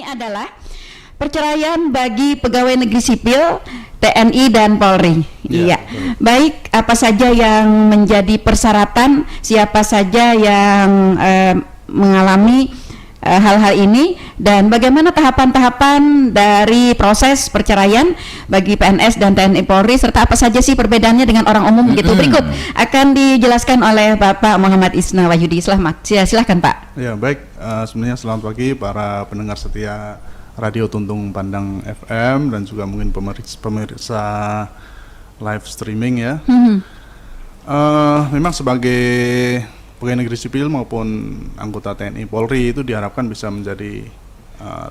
adalah perceraian bagi pegawai negeri sipil, TNI dan Polri. Iya. Baik, apa saja yang menjadi persyaratan, siapa saja yang mengalami hal-hal ini, dan bagaimana tahapan-tahapan dari proses perceraian bagi PNS dan TNI Polri, serta apa saja sih perbedaannya dengan orang umum gitu. Berikut akan dijelaskan oleh Bapak Muhammad Isna Wahyudi. Silahkan Pak. Ya baik, sebenarnya selamat pagi para pendengar setia Radio Tuntung Pandang FM dan juga mungkin pemirsa live streaming ya. Memang sebagai pegawai negeri sipil maupun anggota TNI Polri itu diharapkan bisa menjadi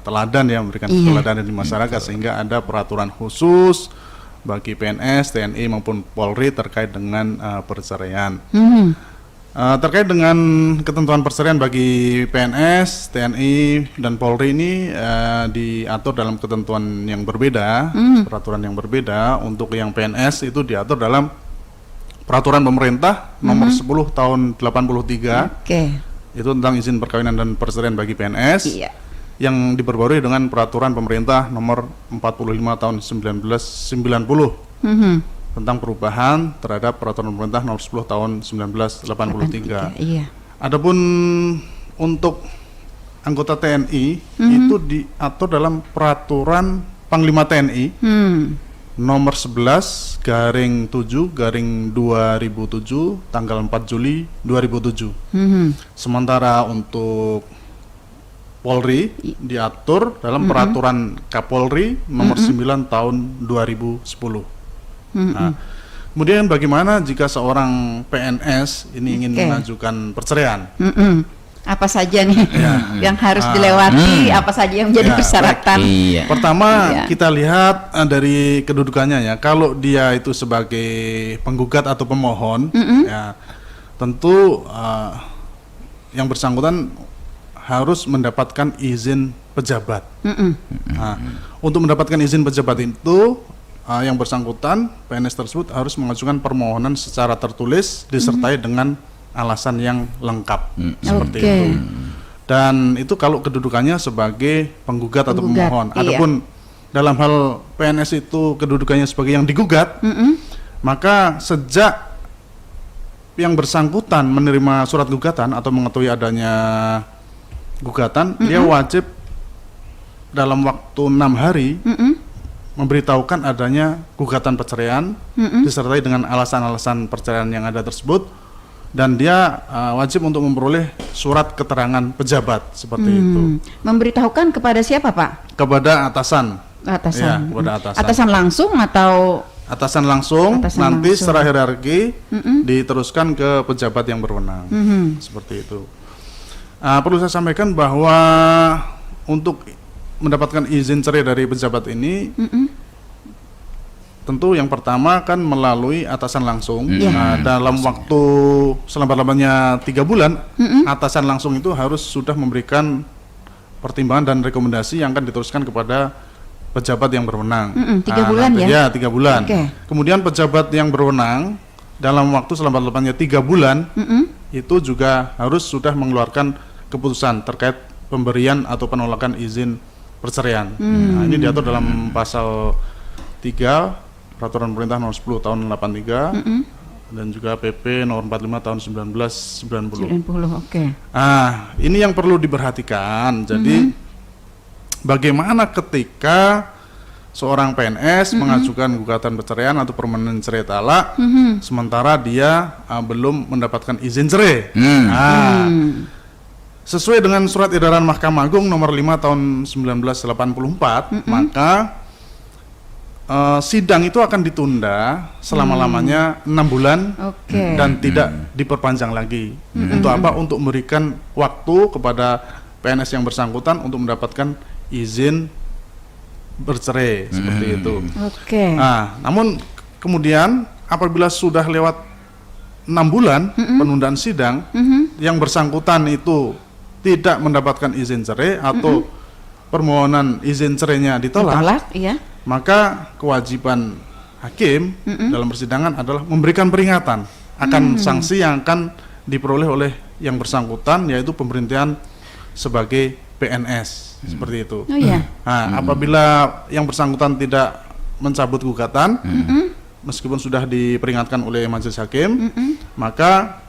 teladan ya, memberikan keteladanan di masyarakat, sehingga ada peraturan khusus bagi PNS, TNI maupun Polri terkait dengan perceraian. Terkait dengan ketentuan perceraian bagi PNS, TNI, dan Polri ini diatur dalam ketentuan yang berbeda, peraturan yang berbeda. Untuk yang PNS itu diatur dalam Peraturan Pemerintah Nomor 10 Tahun 83, itu tentang izin perkawinan dan perceraian bagi PNS, yang diperbarui dengan Peraturan Pemerintah Nomor 45 Tahun 1990 tentang perubahan terhadap Peraturan Pemerintah Nomor 10 Tahun 1983. Adapun untuk anggota TNI itu diatur dalam Peraturan Panglima TNI Nomor 11/7/2007 tanggal 4 Juli 2007. Sementara untuk Polri diatur dalam Peraturan Kapolri Nomor 9 Tahun 2010. Nah, kemudian bagaimana jika seorang PNS ini ingin mengajukan perceraian? Apa saja nih yang harus dilewati, apa saja yang menjadi persyaratan? Pertama kita lihat dari kedudukannya ya. Kalau dia itu sebagai penggugat atau pemohon, ya tentu yang bersangkutan harus mendapatkan izin pejabat. Nah, untuk mendapatkan izin pejabat itu yang bersangkutan PNS tersebut harus mengajukan permohonan secara tertulis disertai dengan alasan yang lengkap, seperti itu. Dan itu kalau kedudukannya sebagai penggugat atau pemohon. Adapun dalam hal PNS itu kedudukannya sebagai yang digugat, maka sejak yang bersangkutan menerima surat gugatan atau mengetahui adanya gugatan, dia wajib dalam waktu 6 hari memberitahukan adanya gugatan perceraian disertai dengan alasan-alasan perceraian yang ada tersebut. Dan dia wajib untuk memperoleh surat keterangan pejabat, seperti itu. Memberitahukan kepada siapa Pak? Kepada atasan. Ya, kepada atasan. Atasan langsung atau? Atasan langsung, nanti secara hierarki diteruskan ke pejabat yang berwenang, seperti itu. Perlu saya sampaikan bahwa untuk mendapatkan izin cerai dari pejabat ini, tentu yang pertama kan melalui atasan langsung. Dalam waktu selambat-lambatnya 3 bulan, atasan langsung itu harus sudah memberikan pertimbangan dan rekomendasi yang akan diteruskan kepada pejabat yang berwenang. 3 bulan ya? Ya, 3 bulan. Kemudian pejabat yang berwenang dalam waktu selambat-lambatnya 3 bulan itu juga harus sudah mengeluarkan keputusan terkait pemberian atau penolakan izin perceraian. Nah, ini diatur dalam pasal 3 Peraturan Pemerintah Nomor 10 Tahun 83 dan juga PP Nomor 45 Tahun 1990. Ini yang perlu diperhatikan. Jadi bagaimana ketika seorang PNS mengajukan gugatan perceraian atau permohonan cerai talak, sementara dia belum mendapatkan izin cerai. Sesuai dengan Surat Edaran Mahkamah Agung Nomor 5 Tahun 1984, maka sidang itu akan ditunda selama-lamanya 6 bulan dan tidak diperpanjang lagi. Untuk apa? Untuk memberikan waktu kepada PNS yang bersangkutan untuk mendapatkan izin bercerai, seperti itu. Namun kemudian apabila sudah lewat 6 bulan penundaan sidang, yang bersangkutan itu tidak mendapatkan izin cerai atau permohonan izin cerainya ditolak, maka kewajiban hakim dalam persidangan adalah memberikan peringatan akan sanksi yang akan diperoleh oleh yang bersangkutan, yaitu pemberhentian sebagai PNS seperti itu. Oh iya. Nah, apabila yang bersangkutan tidak mencabut gugatan, meskipun sudah diperingatkan oleh majelis hakim, maka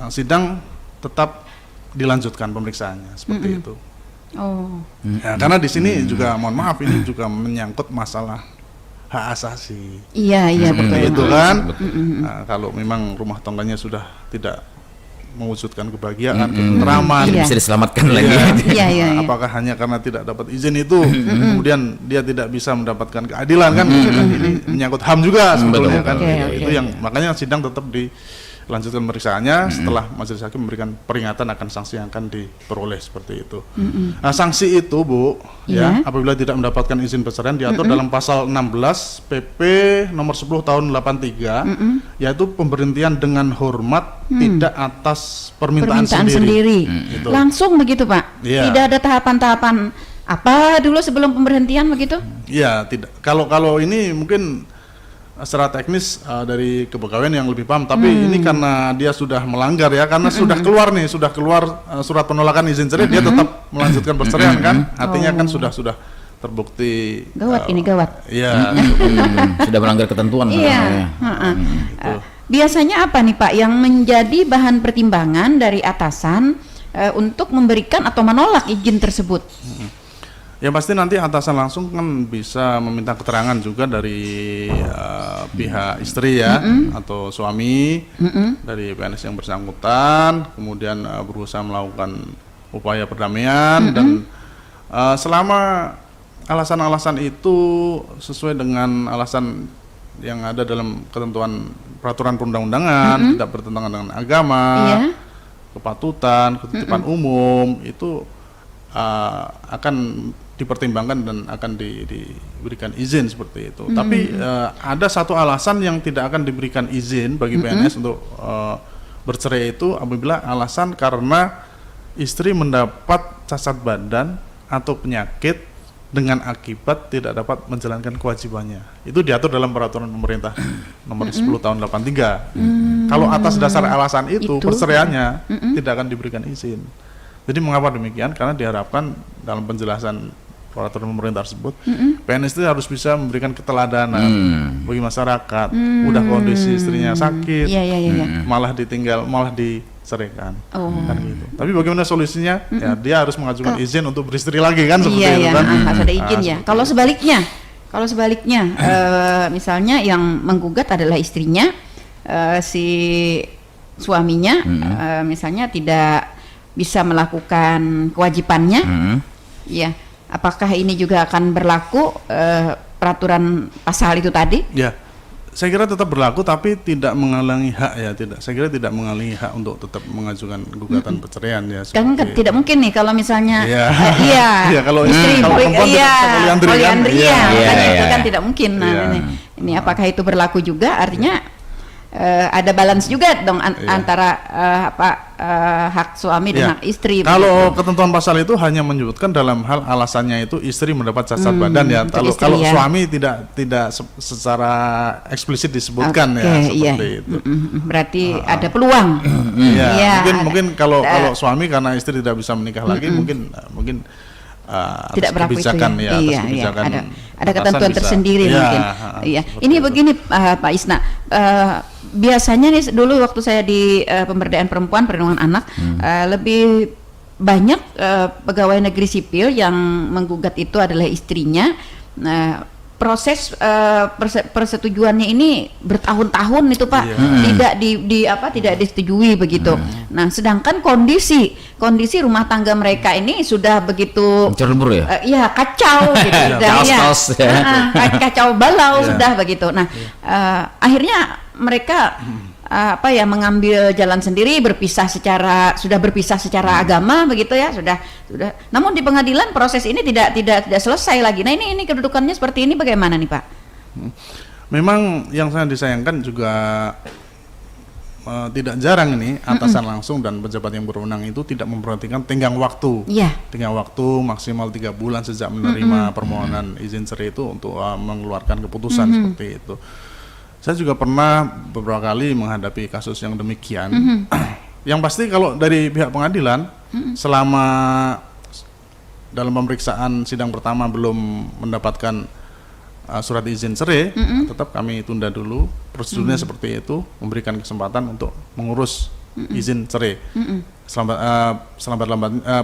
sidang tetap dilanjutkan pemeriksaannya seperti itu. Oh. Ya, karena di sini juga mohon maaf ini juga menyangkut masalah hak asasi. Iya, Seperti betul. itu kan. Nah, kalau memang rumah tangganya sudah tidak mewujudkan kebahagiaan, ketentraman, Iya. Bisa diselamatkan Iya. lagi. Iya. Apakah hanya karena tidak dapat izin itu kemudian dia tidak bisa mendapatkan keadilan kan? Ini menyangkut HAM juga sebetulnya Betul. kan. Oke. Itu yang makanya sidang tetap dilanjutkan pemeriksaannya setelah majelis hakim memberikan peringatan akan sanksi yang akan diperoleh seperti itu. Nah, sanksi itu Bu, Iya. ya, apabila tidak mendapatkan izin perceraian diatur dalam pasal 16 PP nomor 10 tahun 83 yaitu pemberhentian dengan hormat tidak atas permintaan sendiri. Gitu. Langsung begitu Pak? Iya. Tidak ada tahapan-tahapan apa dulu sebelum pemberhentian begitu? Iya, tidak. Kalau ini mungkin secara teknis dari kepegawaian yang lebih paham, tapi ini karena dia sudah melanggar ya, karena sudah keluar surat penolakan izin cerai, dia tetap melanjutkan perceraian kan, artinya kan sudah terbukti. Gawat ini gawat. Iya. Sudah melanggar ketentuan. Iya. Biasanya apa nih Pak yang menjadi bahan pertimbangan dari atasan untuk memberikan atau menolak izin tersebut? Ya pasti nanti atasan langsung kan bisa meminta keterangan juga dari pihak istri ya atau suami dari PNS yang bersangkutan, kemudian berusaha melakukan upaya perdamaian dan selama alasan-alasan itu sesuai dengan alasan yang ada dalam ketentuan peraturan perundang-undangan, tidak bertentangan dengan agama, kepatutan, ketitipan umum, itu akan dipertimbangkan dan akan diberikan izin seperti itu. Tapi ada satu alasan yang tidak akan diberikan izin bagi PNS untuk bercerai itu apabila alasan karena istri mendapat cacat badan atau penyakit dengan akibat tidak dapat menjalankan kewajibannya. Itu diatur dalam peraturan pemerintah nomor 10 tahun 83. Kalau atas dasar alasan itu perceraiannya tidak akan diberikan izin. Jadi mengapa demikian? Karena diharapkan dalam penjelasan peraturan pemerintah tersebut, PNS itu harus bisa memberikan keteladanan bagi masyarakat. Udah kondisi istrinya sakit, malah ditinggal, malah diceraikan, kan gitu. Tapi bagaimana solusinya? Ya dia harus mengajukan izin untuk beristri lagi kan seperti itu kan? Harus ada izin ya. Kalau sebaliknya, misalnya yang menggugat adalah istrinya, si suaminya, misalnya tidak bisa melakukan kewajibannya, ya. Apakah ini juga akan berlaku peraturan pasal itu tadi? Ya, saya kira tetap berlaku, tapi tidak menghalangi hak ya, tidak. Saya kira tidak menghalangi hak untuk tetap mengajukan gugatan perceraian ya. Kan tidak mungkin nih kalau misalnya, iya, kalau istri perempuan poliandri kan, kan tidak mungkin. Nah, ini apakah itu berlaku juga? Artinya ada balance juga dong antara hak suami dan hak istri. Kalau ketentuan pasal itu hanya menyebutkan dalam hal alasannya itu istri mendapat cacat badan ya. Kalau suami tidak secara eksplisit disebutkan seperti itu. Berarti ada peluang. Mungkin kalau suami karena istri tidak bisa menikah lagi mungkin tidak berlaku kebijakan itu ya, atas kebijakan ada ketentuan tersendiri mungkin. Ini begini Pak Isna, biasanya nih dulu waktu saya di pemberdayaan perempuan perlindungan anak, lebih banyak pegawai negeri sipil yang menggugat itu adalah istrinya. Proses persetujuannya ini bertahun-tahun itu Pak, tidak disetujui begitu. Nah, sedangkan kondisi rumah tangga mereka ini sudah begitu kacau gitu, kacau balau sudah begitu. Nah, akhirnya mereka mengambil jalan sendiri, sudah berpisah secara agama begitu ya, sudah. Namun di pengadilan proses ini tidak selesai lagi. Nah, ini kedudukannya seperti ini bagaimana nih Pak? Memang yang sangat disayangkan juga tidak jarang ini atasan langsung dan pejabat yang berwenang itu tidak memperhatikan tenggang waktu. Tenggang waktu maksimal 3 bulan sejak menerima permohonan izin cerai itu untuk mengeluarkan keputusan seperti itu. Saya juga pernah beberapa kali menghadapi kasus yang demikian. Yang pasti kalau dari pihak pengadilan selama dalam pemeriksaan sidang pertama belum mendapatkan surat izin cerai, tetap kami tunda dulu. Prosedurnya seperti itu, memberikan kesempatan untuk mengurus izin cerai.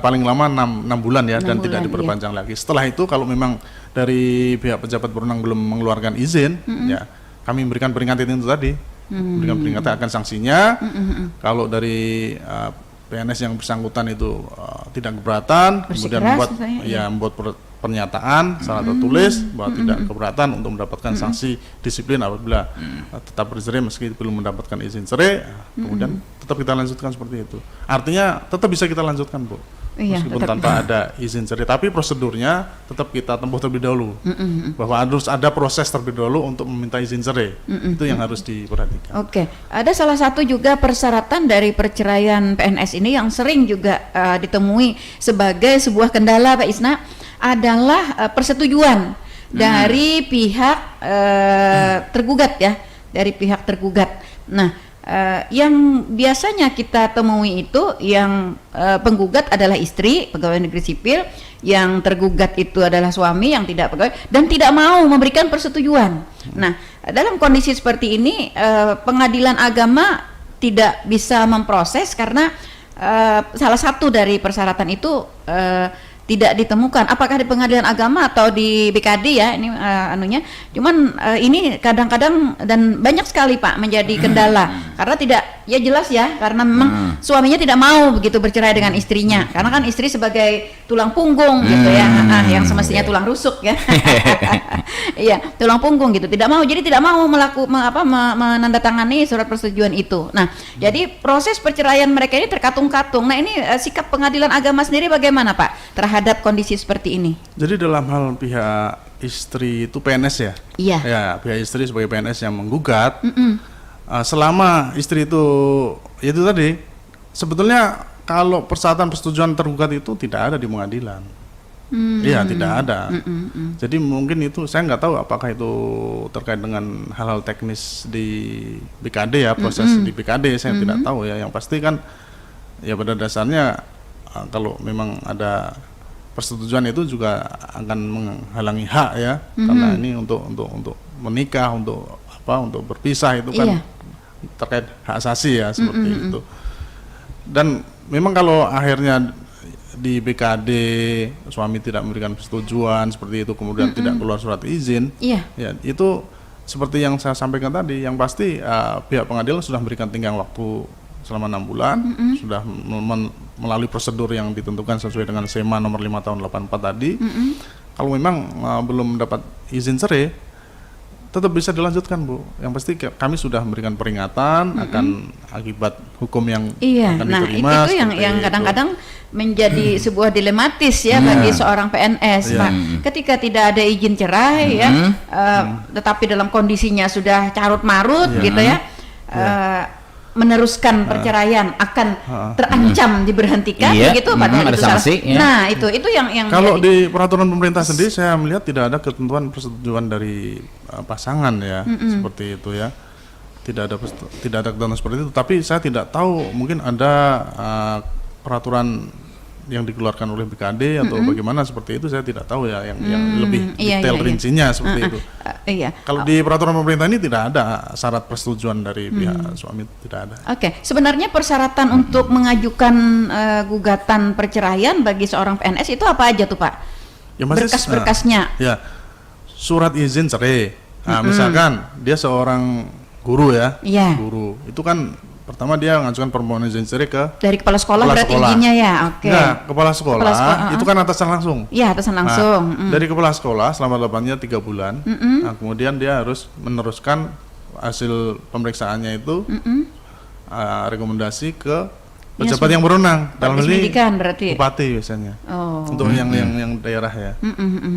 Paling lama 6 bulan ya, 6 dan bulan, tidak diperpanjang lagi. Setelah itu kalau memang dari pihak pejabat berwenang belum mengeluarkan izin, ya kami memberikan peringatan itu tadi, memberikan peringatan akan sanksinya. Kalau dari PNS yang bersangkutan itu tidak keberatan, kemudian membuat pernyataan secara tertulis bahwa tidak keberatan untuk mendapatkan sanksi disiplin apabila tetap bercerai meski belum mendapatkan izin cerai, kemudian tetap kita lanjutkan seperti itu. Artinya tetap bisa kita lanjutkan, Bu. Meskipun tanpa ada izin cerai, tapi prosedurnya tetap kita tempuh terlebih dahulu. Bahwa harus ada proses terlebih dahulu untuk meminta izin cerai. Itu yang harus diperhatikan. Oke, ada salah satu juga persyaratan dari perceraian PNS ini yang sering juga ditemui sebagai sebuah kendala, Pak Isna, adalah persetujuan dari pihak tergugat ya, dari pihak tergugat. Nah, yang biasanya kita temui itu yang penggugat adalah istri pegawai negeri sipil, yang tergugat itu adalah suami yang tidak pegawai dan tidak mau memberikan persetujuan. Nah, dalam kondisi seperti ini pengadilan agama tidak bisa memproses karena salah satu dari persyaratan itu tidak ditemukan. Apakah di pengadilan agama atau di BKD ya ini anunya. Cuman ini kadang-kadang dan banyak sekali Pak menjadi kendala karena tidak, ya jelas ya, karena memang suaminya tidak mau begitu bercerai dengan istrinya karena kan istri sebagai tulang punggung gitu ya, yang semestinya tulang rusuk ya. Iya, tulang punggung gitu, tidak mau, jadi tidak mau menandatangani surat persetujuan itu. Nah, jadi proses perceraian mereka ini terkatung-katung. Nah, ini sikap pengadilan agama sendiri bagaimana Pak terhadap kondisi seperti ini? Jadi dalam hal pihak istri itu PNS ya? Iya. Ya, pihak istri sebagai PNS yang menggugat, selama istri itu tadi, sebetulnya kalau persyaratan persetujuan tergugat itu tidak ada di pengadilan. Iya, tidak ada. Jadi mungkin itu saya nggak tahu apakah itu terkait dengan hal-hal teknis di BKD ya, proses di BKD saya tidak tahu ya. Yang pasti kan ya pada dasarnya kalau memang ada persetujuan itu juga akan menghalangi hak ya, karena ini untuk menikah, untuk berpisah itu kan terkait hak asasi ya, seperti itu. Dan memang kalau akhirnya di BKD suami tidak memberikan persetujuan seperti itu, kemudian tidak keluar surat izin, ya itu seperti yang saya sampaikan tadi, yang pasti pihak pengadilan sudah memberikan tenggang waktu selama 6 bulan, sudah melalui prosedur yang ditentukan sesuai dengan SEMA nomor 5 tahun 84 tadi. Kalau memang belum mendapat izin cerai, tetap bisa dilanjutkan, Bu. Yang pasti kami sudah memberikan peringatan akan akibat hukum yang akan diterima. Nah, itu yang kadang-kadang menjadi sebuah dilematis ya bagi seorang PNS, Pak. Ketika tidak ada izin cerai ya, tetapi dalam kondisinya sudah carut marut gitu ya. Meneruskan perceraian akan terancam diberhentikan begitu padahal itu sanksi, Nah, itu yang kalau di peraturan pemerintah sendiri saya melihat tidak ada ketentuan persetujuan dari pasangan ya, seperti itu ya. Tidak ada ketentuan seperti itu, tapi saya tidak tahu, mungkin ada peraturan yang dikeluarkan oleh BKD atau bagaimana seperti itu, saya tidak tahu ya yang lebih detail rincinya seperti itu. Kalau di peraturan pemerintah ini tidak ada syarat persetujuan dari pihak suami, tidak ada. Oke, sebenarnya persyaratan untuk mengajukan gugatan perceraian bagi seorang PNS itu apa aja tuh Pak? Ya, berkas-berkasnya. Ya, surat izin cerai. Nah, misalkan dia seorang guru ya, guru itu kan pertama dia mengajukan permohonan izin cerai dari kepala sekolah, berarti izinnya ya, Nah, kepala sekolah itu kan atasan langsung. Iya, atasan langsung. Dari kepala sekolah selama-lamanya 3 bulan. Nah, kemudian dia harus meneruskan hasil pemeriksaannya itu, rekomendasi ke pejabat yang berwenang. Dalam hal ini bupati biasanya. Untuk yang daerah ya,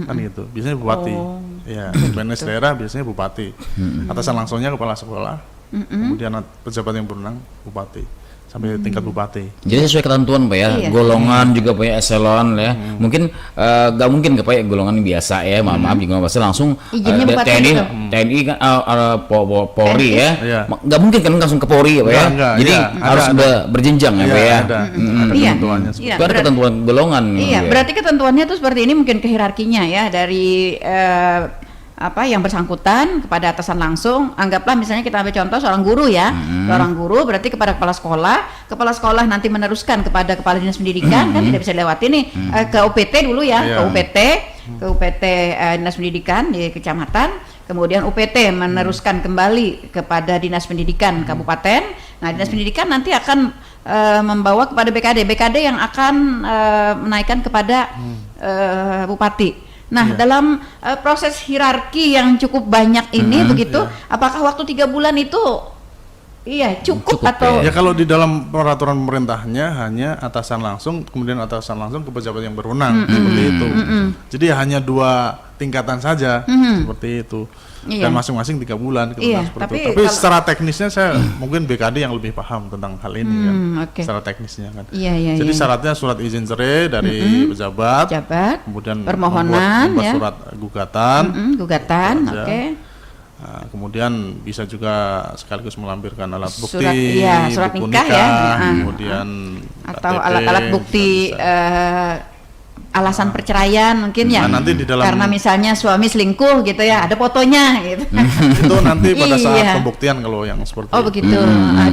kan gitu. Biasanya bupati. Ya, PNS daerah biasanya bupati. Atasan langsungnya kepala sekolah. Kemudian pejabat yang berwenang bupati. sampai tingkat bupati. Jadi sesuai ketentuan Pak ya, Iya. golongan juga Pak ya, eselon ya. Mungkin nggak mungkin Pak ya golongan biasa ya, maaf juga pasti langsung Izinnya bupati TNI, gitu. TNI kan Polri ya, Iya. nggak mungkin kan langsung ke Polri ya Pak ya. Enggak, Jadi iya, harus ada. berjenjang ya Iya, Pak ya. ada Iya. ketentuannya. Iya. Itu ada ketentuan golongan. Iya, ya. berarti ketentuannya itu seperti ini, mungkin ke hierarkinya ya, dari yang bersangkutan kepada atasan langsung. Anggaplah misalnya kita ambil contoh seorang guru ya, seorang guru berarti kepada kepala sekolah nanti meneruskan kepada kepala dinas pendidikan, kan tidak bisa dilewati nih, ke UPT dulu ya, Iya. ke UPT dinas pendidikan di kecamatan, kemudian UPT meneruskan kembali kepada dinas pendidikan kabupaten. Nah, dinas pendidikan nanti akan membawa kepada BKD yang akan menaikkan kepada bupati. Nah, dalam proses hierarki yang cukup banyak ini begitu, apakah waktu 3 bulan itu cukup Cukup, atau Ya kalau di dalam peraturan pemerintahnya hanya atasan langsung, kemudian atasan langsung ke pejabat yang berwenang, seperti itu. Jadi hanya 2 tingkatan saja, seperti itu. Iya. Dan masing-masing 3 bulan, Iya, seperti tapi itu. Tapi kalau- secara teknisnya saya mungkin BKD yang lebih paham tentang hal ini kan, oke. secara teknisnya kan. Iya, Jadi iya. syaratnya surat izin cerai dari pejabat, Pejabat, kemudian permohonan, membuat ya. surat gugatan. Gugatan, Itu aja. oke. Nah, kemudian bisa juga sekaligus melampirkan alat bukti, Surat buku nikah ya. kemudian Atau KTP, alat-alat bukti bisa. alasan perceraian mungkin ya. Nah, nanti di dalam- Karena misalnya suami selingkuh gitu ya, ada fotonya gitu. Itu nanti pada saat Iya. pembuktian kalau yang seperti Oh itu. begitu.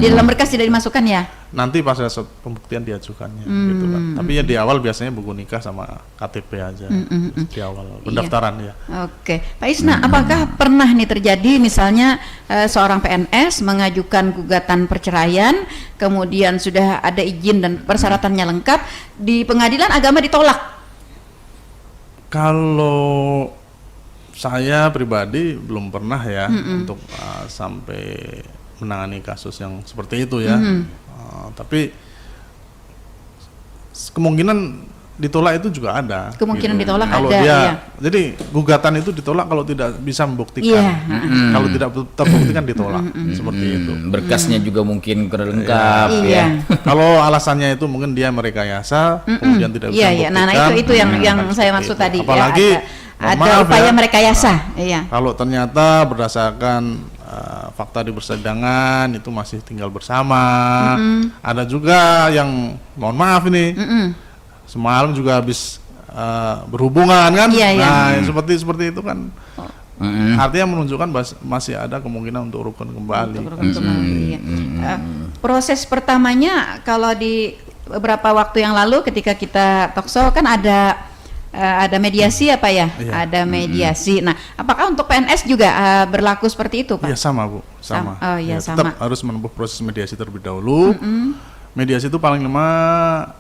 Di dalam berkas tidak dimasukkan ya? Nanti pas saat pembuktian diajukannya gitu kan. Tapi ya di awal biasanya buku nikah sama KTP aja di awal pendaftaran ya. Oke, Pak Isna, apakah pernah nih terjadi misalnya seorang PNS mengajukan gugatan perceraian, kemudian sudah ada izin dan persyaratannya lengkap, di pengadilan agama ditolak? Kalau saya pribadi belum pernah ya untuk sampai menangani kasus yang seperti itu ya. Tapi kemungkinan ditolak itu juga ada. Kemungkinan ditolak Kalau ada, dia, iya. Jadi gugatan itu ditolak kalau tidak bisa membuktikan. Iya, Kalau tidak terbuktikan ditolak seperti itu. Berkasnya juga mungkin kurang lengkap Iya. ya. Kalau alasannya itu mungkin dia merekayasa, kemudian tidak bisa Iya, iya. membuktikan. Nah, itu yang akan saya seperti maksud itu. tadi. Apalagi ya, ada maaf upaya ya, merekayasa. Iya. kalau ternyata berdasarkan fakta di persidangan itu masih tinggal bersama. Ada juga yang mohon maaf ini semalam juga habis berhubungan kan. Iya, iya. Nah, yang seperti itu kan artinya menunjukkan masih ada kemungkinan untuk rukun kembali. Iya. Proses pertamanya kalau di beberapa waktu yang lalu ketika kita talkshow kan ada mediasi apa ya? Iya. Ada mediasi. Nah, apakah untuk PNS juga berlaku seperti itu, Pak? Iya sama Bu, sama. Oh, iya, Tetap sama. harus menempuh proses mediasi terlebih dahulu. Mediasi itu paling lama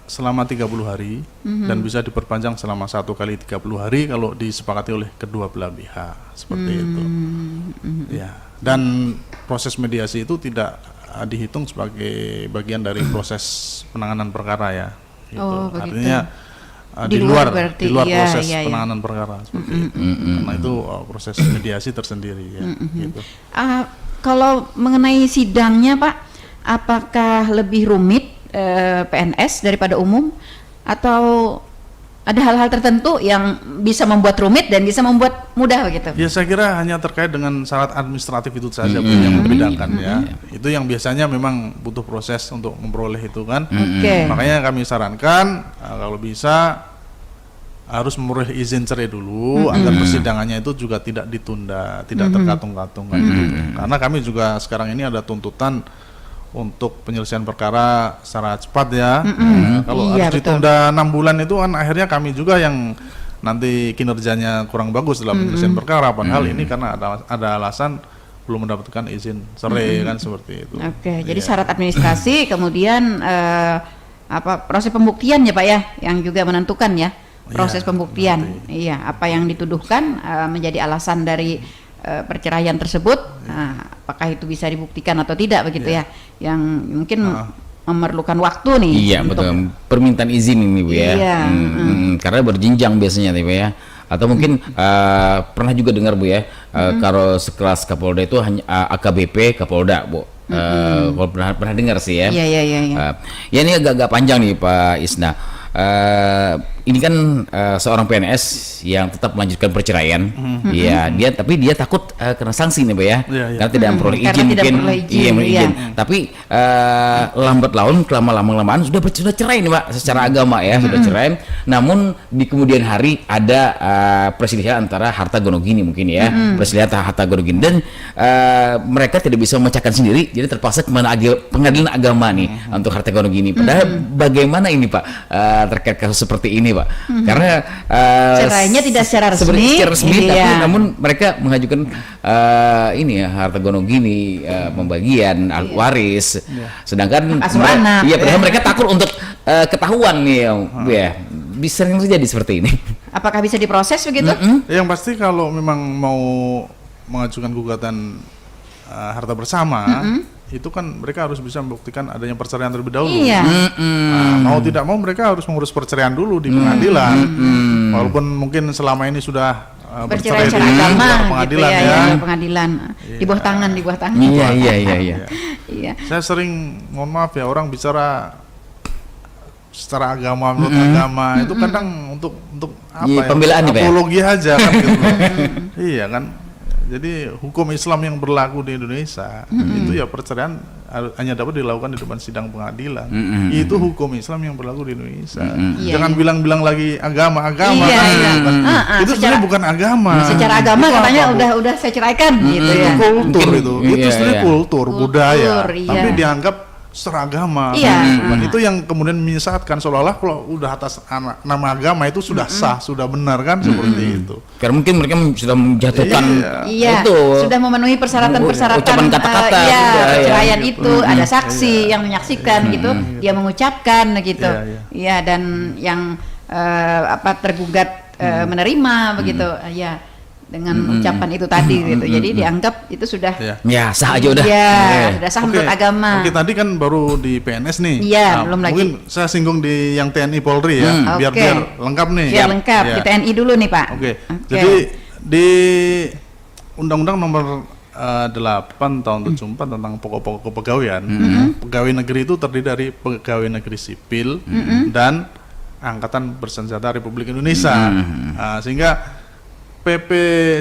selama 30 hari dan bisa diperpanjang selama 1 kali 30 hari kalau disepakati oleh kedua belah pihak seperti itu. Ya. Dan proses mediasi itu tidak dihitung sebagai bagian dari proses penanganan perkara ya. Gitu. Oh, begitu. Artinya Di luar berarti, di luar iya, proses iya, iya. penanganan perkara seperti itu. Karena itu proses mediasi tersendiri ya. Gitu. Kalau mengenai sidangnya, Pak, apakah lebih rumit PNS daripada umum atau ada hal-hal tertentu yang bisa membuat rumit dan bisa membuat mudah begitu? Ya saya kira hanya terkait dengan syarat administratif itu saja Bu, yang membedakan ya. Itu yang biasanya memang butuh proses untuk memperoleh itu kan. Oke. Makanya kami sarankan kalau bisa harus memperoleh izin cerai dulu agar persidangannya itu juga tidak ditunda, tidak terkatung-katung kan gitu. Karena kami juga sekarang ini ada tuntutan untuk penyelesaian perkara secara cepat ya. Kalau Iya, harus betul. ditunda 6 bulan itu kan akhirnya kami juga yang nanti kinerjanya kurang bagus dalam penyelesaian perkara. Padahal ini karena ada alasan belum mendapatkan izin cerai kan seperti itu. Oke, jadi Iya. syarat administrasi kemudian proses pembuktian ya Pak ya, yang juga menentukan ya proses Iya, pembuktian. Iya, apa yang dituduhkan menjadi alasan dari perceraian tersebut, apakah itu bisa dibuktikan atau tidak begitu ya? Yang mungkin memerlukan waktu nih. Iya untuk- betul. Permintaan izin ini Bu ya. Iya, Karena berjenjang biasanya Bu ya. Atau mungkin pernah juga dengar Bu ya, kalau sekelas Kapolda itu hanya AKBP Kapolda Bu. Kalau pernah dengar sih ya. Iya, iya, iya, iya. Ya ini agak panjang nih Pak Isna. Ini kan seorang PNS yang tetap melanjutkan perceraian. Iya, tapi dia takut kena sanksi nih Pak ya. Iya, iya. Karena tidak memperoleh Karena izin tidak mungkin. memperoleh izin, Iya, iya. izin. Tapi lambat laun kelamaan sudah cerai nih Pak secara agama ya, sudah cerai. Namun di kemudian hari ada perselisihan antara harta gono gini mungkin ya. Perselisihan harta gono gini dan mereka tidak bisa memecahkan sendiri, jadi terpaksa ke pengadilan agama nih untuk harta gono gini. Padahal bagaimana ini Pak terkait kasus seperti ini Pak? Karena Cerainya tidak secara resmi, secara resmi, iya. tapi namun mereka mengajukan ini ya harta gono gini, pembagian waris, sedangkan Asuh anak. iya padahal mereka takut untuk ketahuan nih ya. Bisa sering terjadi seperti ini. Apakah bisa diproses begitu? Yang pasti kalau memang mau mengajukan gugatan harta bersama, itu kan mereka harus bisa membuktikan adanya perceraian terlebih dahulu. Iya. Nah, mau tidak mau mereka harus mengurus perceraian dulu di pengadilan. Walaupun mungkin selama ini sudah Bercerai bercerai secara di agama luar gitu pengadilan ya, ya. ya, di pengadilan. Di bawah tangan, di bawah tangan. Iya. Iya. Saya sering, mohon maaf ya, orang bicara secara agama menurut agama itu kadang untuk apa Iya, ya? pembelaan nih, Pak, ya? Apologi aja kan gitu. Iya kan. Jadi hukum Islam yang berlaku di Indonesia itu ya perceraian hanya dapat dilakukan di depan sidang pengadilan. Itu hukum Islam yang berlaku di Indonesia. Iya, Jangan iya. bilang-bilang lagi agama Iya, kan, iya. gitu kan. Itu sebenarnya bukan agama. Secara agama Itu katanya apa, Bu? udah saya ceraikan gitu Itu ya. kultur Mungkin, itu iya, sebenarnya iya. kultur budaya, iya. tapi dianggap secara agama. Iya. Dan itu yang kemudian menyesatkan, seolah-olah kalau udah atas nama agama itu sudah sah, sudah benar kan, seperti itu. Karena mungkin mereka sudah menjatuhkan Iya, itu. sudah memenuhi persyaratan-persyaratan Ucapan kata-kata, iya, iya, perceraian gitu. itu ada saksi yang menyaksikan gitu, dia mengucapkan gitu. Iya, iya. Iya, dan yang tergugat menerima begitu. Iya, dengan ucapan itu tadi gitu. Jadi dianggap itu sudah Iya. Ya sah aja udah. Iya, sudah sah menurut agama. Oke, tadi kan baru di PNS nih. Iya, belum lagi. Mungkin saya singgung di yang TNI Polri ya, biar Oke. lengkap nih. Biar lengkap, Ya. di TNI dulu nih Pak. Oke. Jadi di Undang-Undang Nomor 8 tahun 74 tentang pokok-pokok kepegawaian, pegawai negeri itu terdiri dari pegawai negeri sipil dan Angkatan Bersenjata Republik Indonesia. Sehingga PP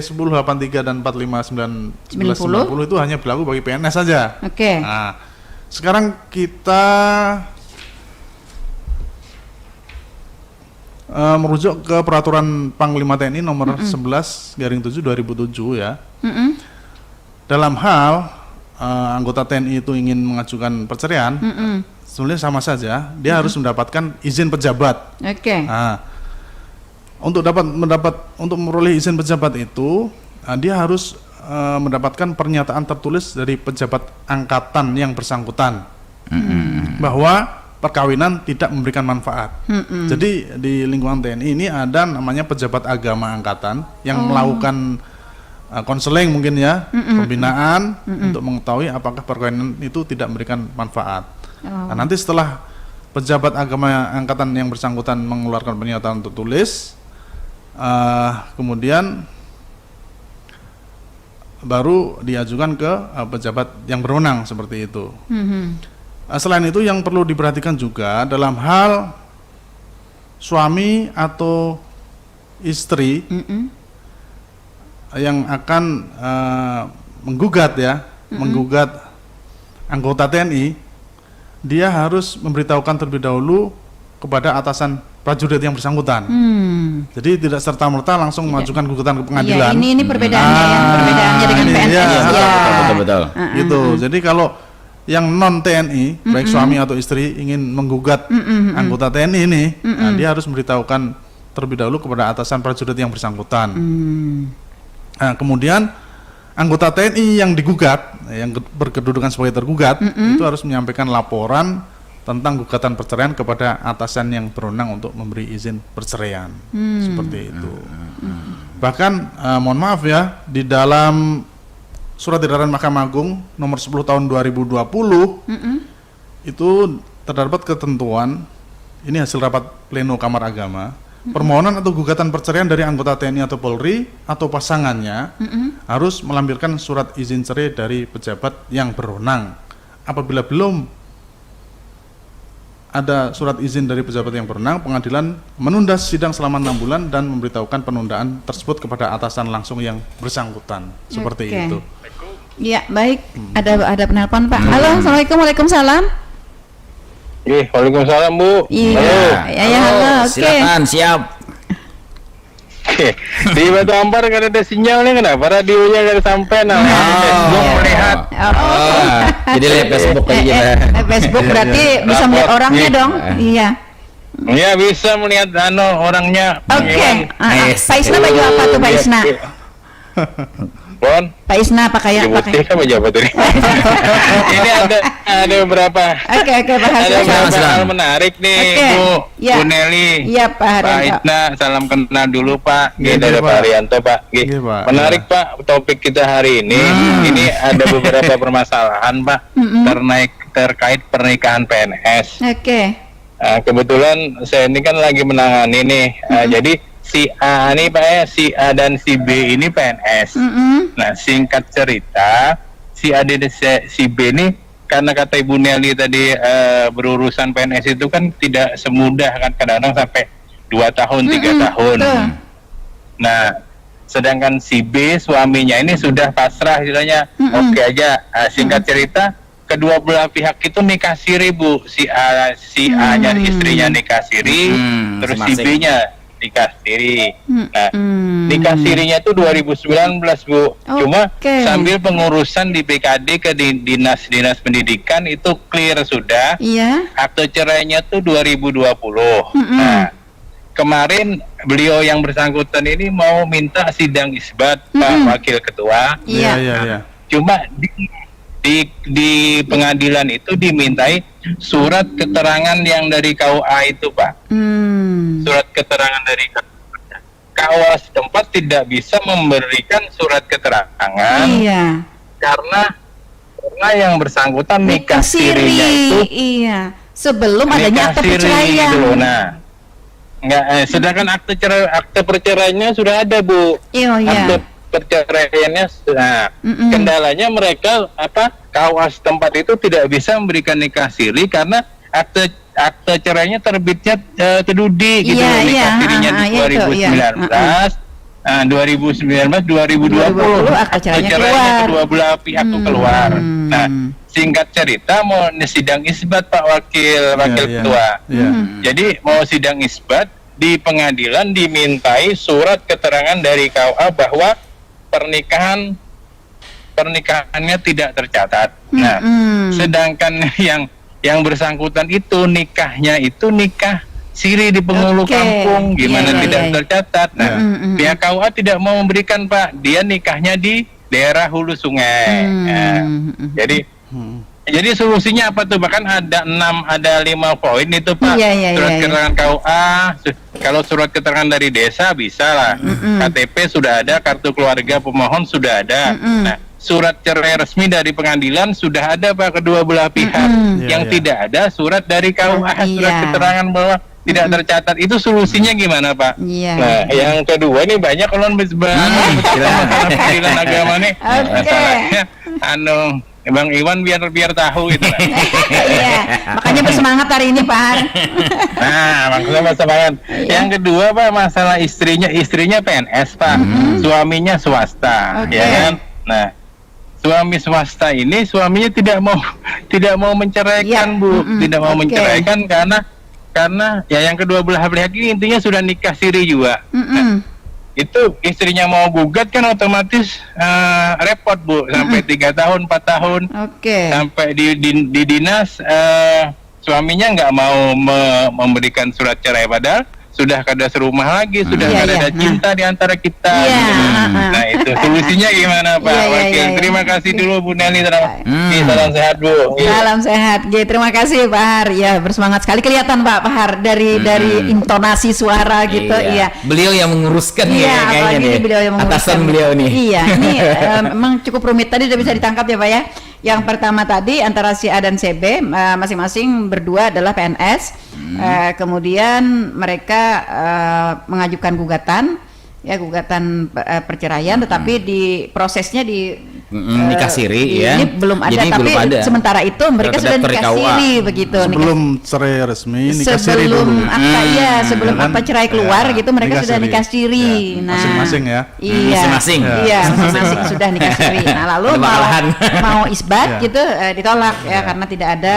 1083 dan 459 1190 itu hanya berlaku bagi PNS saja. Oke. Nah, sekarang kita merujuk ke peraturan Panglima TNI nomor 11/7/2007 ya. Dalam hal anggota TNI itu ingin mengajukan perceraian, sebenarnya sama saja, dia harus mendapatkan izin pejabat. Oke. Nah, untuk memperoleh izin pejabat itu, dia harus mendapatkan pernyataan tertulis dari pejabat angkatan yang bersangkutan bahwa perkawinan tidak memberikan manfaat. Jadi di lingkungan TNI ini ada namanya pejabat agama angkatan yang melakukan konseling mungkin ya, pembinaan untuk mengetahui apakah perkawinan itu tidak memberikan manfaat. Nah, nanti setelah pejabat agama angkatan yang bersangkutan mengeluarkan pernyataan tertulis, kemudian baru diajukan ke pejabat yang berwenang seperti itu. Selain itu yang perlu diperhatikan juga dalam hal suami atau istri yang akan menggugat menggugat anggota TNI, dia harus memberitahukan terlebih dahulu kepada atasan prajurit yang bersangkutan. Jadi tidak serta-merta langsung mengajukan gugatan ke pengadilan. Iya, ini perbedaannya ya, perbedaannya dengan ini PNS dia. ya. Betul. Gitu. Jadi kalau yang non TNI, baik suami atau istri ingin menggugat anggota TNI ini, nah, dia harus memberitahukan terlebih dahulu kepada atasan prajurit yang bersangkutan. Nah, kemudian anggota TNI yang digugat, yang berkedudukan sebagai tergugat, itu harus menyampaikan laporan tentang gugatan perceraian kepada atasan yang berwenang untuk memberi izin perceraian. Seperti itu. Bahkan mohon maaf ya, di dalam Surat Edaran Mahkamah Agung nomor 10 tahun 2020 itu terdapat ketentuan, ini hasil rapat pleno Kamar Agama, permohonan atau gugatan perceraian dari anggota TNI atau Polri atau pasangannya harus melampirkan surat izin cerai dari pejabat yang berwenang apabila belum ada surat izin dari pejabat yang berwenang, pengadilan menunda sidang selama 6 bulan dan memberitahukan penundaan tersebut kepada atasan langsung yang bersangkutan. Seperti Oke. itu. Iya, baik. Ada penelpon, Pak. Halo, Assalamualaikum. Waalaikumsalam. Waalaikumsalam Bu. Iya. Halo. Ya, halo. Oke. Silakan, siap. Di Batu Ampar kan ada sinyal nih, kenapa radionya nggak sampai? Nah, Facebook melihat. Jadi lihat Facebook aja. Facebook berarti bisa melihat orangnya dong. Iya. Ya bisa melihat orangnya. Oke. Yes. Pak Isna baju apa tuh, Pak Isna? Bon, Pak Isna pakai Putih kan pejabat ini. Ini ada beberapa. Oke, Pak Ada Hasbi. beberapa hal menarik nih, Oke. Bu. Ya. Bu Nelly. Iya, Pak Pak Haryanto. Isna, salam kenal dulu Pak. Iya, Dari Pak. Pak Haryanto Pak. Iya, Pak. Menarik Pak topik kita hari ini. Ini ada beberapa permasalahan Pak terkait pernikahan PNS. Oke. Kebetulan saya ini kan lagi menangani nih. Jadi si A nih Pak ya, si A dan si B ini PNS. Nah singkat cerita si A dan si B ini karena kata Ibu Nelly tadi berurusan PNS itu kan tidak semudah kan, kadang-kadang sampai 2 tahun 3 tahun. Betul. Nah sedangkan si B suaminya ini sudah pasrah istilahnya, oke aja. Singkat cerita kedua belah pihak itu nikah siri Bu, si A-nya istrinya nikah siri, terus si masing-masing. B-nya nikah siri. Nah, nikah sirinya itu 2019 Bu. Cuma Oke. sambil pengurusan di BKD ke dinas pendidikan itu clear sudah. Iya. Akte cerainya tuh 2020. Nah, kemarin beliau yang bersangkutan ini mau minta sidang isbat Pak Wakil Ketua. Iya. Iya. Cuma di pengadilan itu dimintai surat keterangan yang dari KUA itu Pak. Surat keterangan dari KUA setempat tidak bisa memberikan surat keterangan Iya. karena yang bersangkutan nikah sirinya itu Iya. Sebelum adanya akte siri perceraian. gitu. Nah, sedangkan akte perceraiannya sudah ada Bu. Iya. Akte perceraiannya, nah, kendalanya mereka KUA setempat itu tidak bisa memberikan nikah siri karena akte cerainya terbitnya kedudi gitu. Iya, Nikah sirinya di itu, 2019. Nah, 2019 2020 akte cerainya cerainya keluar. kedua belah pihak tuh keluar. Nah, singkat cerita mau sidang isbat Pak Wakil Ketua. Iya. Jadi mau sidang isbat di pengadilan dimintai surat keterangan dari KUA bahwa pernikahannya tidak tercatat. Nah, sedangkan yang bersangkutan itu nikahnya itu nikah siri di penghulu Oke. kampung, gimana Iya, tidak iya. tercatat. Nah, pihak KUA tidak mau memberikan Pak, dia nikahnya di daerah hulu sungai. Nah, jadi solusinya apa tuh? Bahkan ada 5 poin itu Pak. Iya, Surat iya. keterangan KUA, kalau surat keterangan dari desa bisa lah. KTP sudah ada, kartu keluarga pemohon sudah ada. Nah, surat cerai resmi dari pengadilan sudah ada Pak kedua belah pihak. Yang Iya. tidak ada surat dari KUA, surat Iya. keterangan bahwa tidak tercatat. Itu solusinya gimana Pak? Iya. Nah, yang kedua ini banyak kalau pengadilan agama nih. Oke. Masalahnya Bang Iwan biar tahu gitu. Iya. Makanya bersemangat hari ini, Pak. Nah, maksudnya semangat. Yang kedua Pak, masalah istrinya PNS Pak, suaminya swasta, Oke. ya kan? Nah, suami swasta ini suaminya tidak mau menceraikan Ya. Bu, tidak mau Oke. menceraikan karena ya yang kedua belah pihak ini intinya sudah nikah siri juga. Itu istrinya mau gugat kan otomatis repot Bu, sampai 3 tahun 4 tahun. Oke. Sampai di dinas suaminya nggak mau memberikan surat cerai padahal sudah kada serumah lagi, sudah Iya, kada iya. ada cinta di antara kita. Iya, gitu. heeh. Nah itu solusinya gimana Pak Iya, iya, Wakil? iya, iya. Terima kasih dulu Bu Nelly. Salam sehat Bu. Salam sehat. Terima kasih Pak Har. Ya, bersemangat sekali kelihatan Pak Har dari intonasi suara gitu. Iya. Beliau yang menguruskan Iya, ya, kayaknya apalagi nih. ini beliau yang menguruskan. Atasan beliau nih. Iya, ini memang cukup rumit tadi udah bisa ditangkap ya Pak ya. Yang pertama tadi antara si A dan si B masing-masing berdua adalah PNS. Kemudian mereka mengajukan gugatan perceraian, tetapi di prosesnya di nikah siri ya. Ini belum ada, Jadi tapi belum ada. sementara itu mereka sudah Terdaftar di nikah KUA. siri begitu. Sebelum cerai resmi nikah siri sebelum dulu. akta ya, sebelum Ya kan? akta cerai keluar Ya, gitu mereka nikah sudah siri. nikah siri. Ya, masing-masing ya. Iya. Masing-masing. Iya, masing-masing sudah nikah siri. Nah, lalu Ada bakalan. mau isbat Ya. gitu ditolak ya Ya. karena tidak ada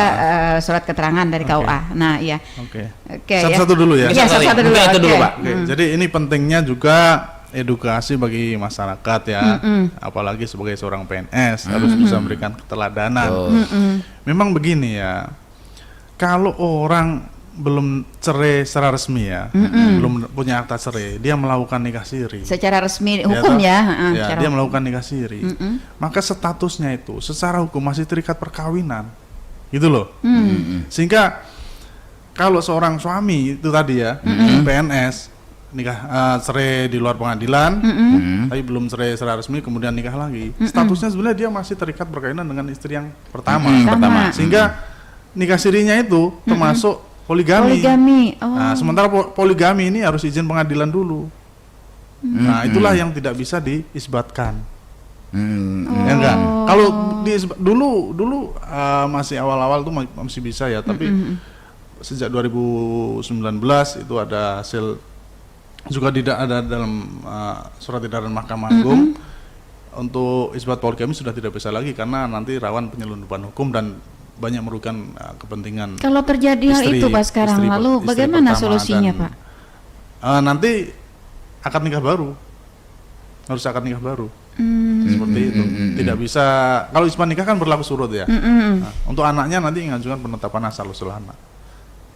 surat keterangan dari KUA. Nah, iya. Oke. Oke ya. Satu-satu dulu ya. Iya, satu-satu dulu. Mungkin itu dulu, oke. Pak. Oke, jadi ini pentingnya juga edukasi bagi masyarakat ya, apalagi sebagai seorang PNS harus bisa memberikan keteladanan. Memang begini ya, kalau orang belum cerai secara resmi ya, belum punya akta cerai, dia melakukan nikah siri. Secara resmi Ya hukum toh? ya, Ya, secara dia hukum. melakukan nikah siri, maka statusnya itu secara hukum masih terikat perkawinan, gitu loh. Sehingga kalau seorang suami itu tadi ya, PNS nikah cerai di luar pengadilan, tapi belum cerai secara resmi, kemudian nikah lagi, statusnya sebenarnya dia masih terikat perkawinan dengan istri yang pertama. Sama. Sehingga nikah sirinya itu termasuk poligami. Poligami. Oh. Nah, sementara poligami ini harus izin pengadilan dulu. Nah, itulah yang tidak bisa diisbatkan. Ya enggak? Kalau dulu masih awal-awal tuh masih bisa ya, tapi sejak 2019 itu ada hasil juga tidak ada dalam surat edaran Mahkamah Agung untuk isbat poligami sudah tidak bisa lagi karena nanti rawan penyelundupan hukum dan banyak merugikan kepentingan. Kalau terjadi hal itu Pak sekarang, lalu bagaimana solusinya Pak? Nanti akad nikah baru, harus akad nikah baru. Seperti itu. Tidak bisa, kalau isbat nikah kan berlaku surut ya. Nah, untuk anaknya nanti mengajukan penetapan asal usul anak.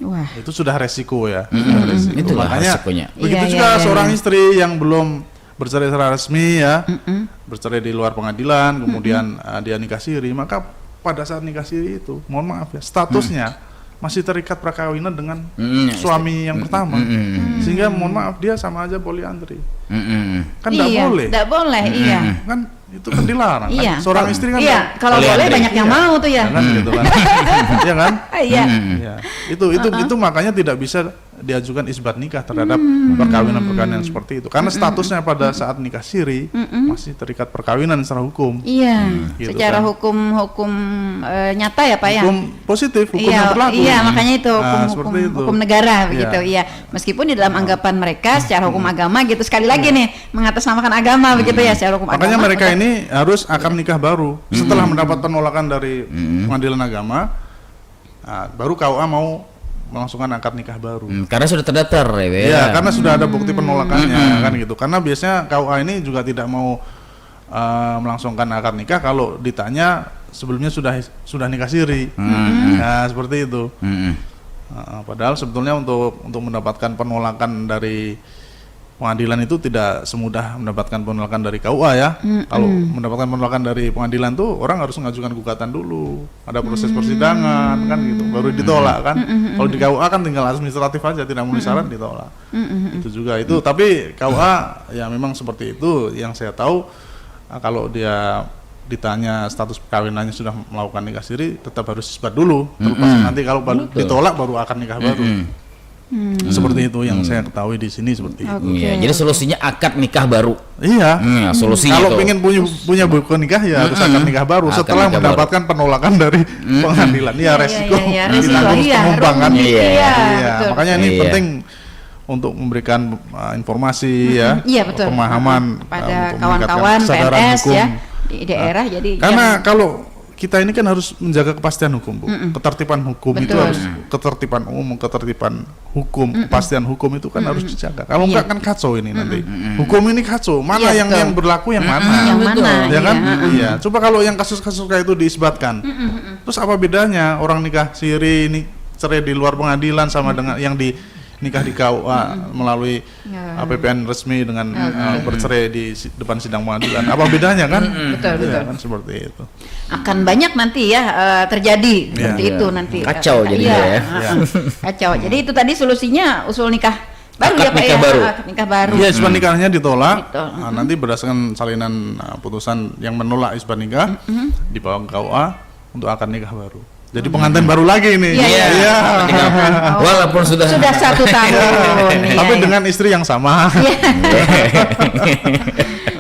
Wah. Itu sudah resiko ya. Sudah resiko. Itulah Makanya resikonya. begitu Iya, juga iya, iya, seorang iya. istri yang belum bercerai secara resmi ya, bercerai di luar pengadilan, kemudian dia nikah siri, maka pada saat nikah siri itu, mohon maaf ya, statusnya masih terikat perkawinan dengan suami yang pertama, sehingga mohon maaf dia sama aja poliandri. Kan tidak Iya, boleh. tidak boleh, iya. Kan itu kan dilarang. Iya. Kan? Seorang istri kan Iya, kalau Poliandri. boleh banyak yang mau tuh ya. kan gitu kan. Iya kan? Iya. Ya, itu makanya tidak bisa diajukan isbat nikah terhadap perkawinan-perkawinan seperti itu karena statusnya pada saat nikah siri masih terikat perkawinan secara hukum. Iya, Gitu secara kan. hukum nyata ya Pak ya. Hukum positif, hukum Iya, yang berlaku. iya makanya itu Nah, hukum, seperti itu. hukum negara Iya. begitu. Iya, meskipun di dalam anggapan mereka secara hukum agama gitu sekali lagi nih mengatasnamakan agama begitu ya secara hukum Makanya agama. mereka ini harus akad nikah baru setelah mendapat penolakan dari pengadilan agama, baru KUA mau melangsungkan akad nikah baru. Karena sudah terdaftar ya. Iya, karena sudah ada bukti penolakannya kan gitu. Karena biasanya KUA ini juga tidak mau melangsungkan akad nikah kalau ditanya sebelumnya sudah nikah siri. Nah, seperti itu. Padahal sebetulnya untuk mendapatkan penolakan dari pengadilan itu tidak semudah mendapatkan penolakan dari KUA ya. Kalau mendapatkan penolakan dari pengadilan tuh orang harus mengajukan gugatan dulu, ada proses persidangan kan gitu, baru ditolak kan. Kalau di KUA kan tinggal administratif aja, tidak memenuhi syarat ditolak. Itu juga itu. Tapi KUA ya memang seperti itu. Yang saya tahu kalau dia ditanya status perkawinannya sudah melakukan nikah siri, tetap harus isbat dulu. Terlepas nanti kalau ditolak baru akan nikah baru. Seperti itu yang saya ketahui di sini seperti itu. Iya, jadi solusinya akad nikah baru. Iya. Solusinya Kalau tuh. pengen punya buku nikah ya harus akad nikah baru Akad setelah nikah mendapatkan penolakan dari pengadilan. Ya resiko Iya, resiko. ditanggung Iya, penumpang kan. rumit, Iya, iya, Iya, betul. makanya ini Iya. penting untuk memberikan informasi ya, Iya, betul. pemahaman pada untuk kawan-kawan meningkatkan kesadaran PNS hukum. ya di daerah jadi Karena kalau kita ini kan harus menjaga kepastian hukum, Bu. Ketertiban hukum itu Betul. harus ketertiban umum, ketertiban hukum, kepastian hukum itu kan harus dijaga. Kalau enggak kan kacau ini nanti. Hukum ini kacau. Mana Iya, betul. yang berlaku yang mana? yang mana Ya kan? iya. Iya. Coba kalau yang kasus-kasus kayak itu diisbatkan. Terus apa bedanya orang nikah siri ini cerai di luar pengadilan sama dengan yang di nikah di KUA melalui Ya. APPN resmi dengan bercerai di depan sidang pengadilan. Apa bedanya kan? Betul, Iya, betul. kan seperti itu. akan banyak nanti ya terjadi seperti Iya. itu nanti. Kacau jadinya ya. Kacau. Jadi itu tadi solusinya usul nikah baru Akad ya Pak nikah ya. baru. Akad nikah baru. Iya, isbat nikahnya ditolak. Ditolak. Nah, nanti berdasarkan salinan putusan yang menolak isbat nikah dibawa ke KUA untuk akad nikah baru. Jadi pengantin baru lagi nih. Iya. Iya. Walaupun sudah 1 tahun. Tapi dengan istri yang sama.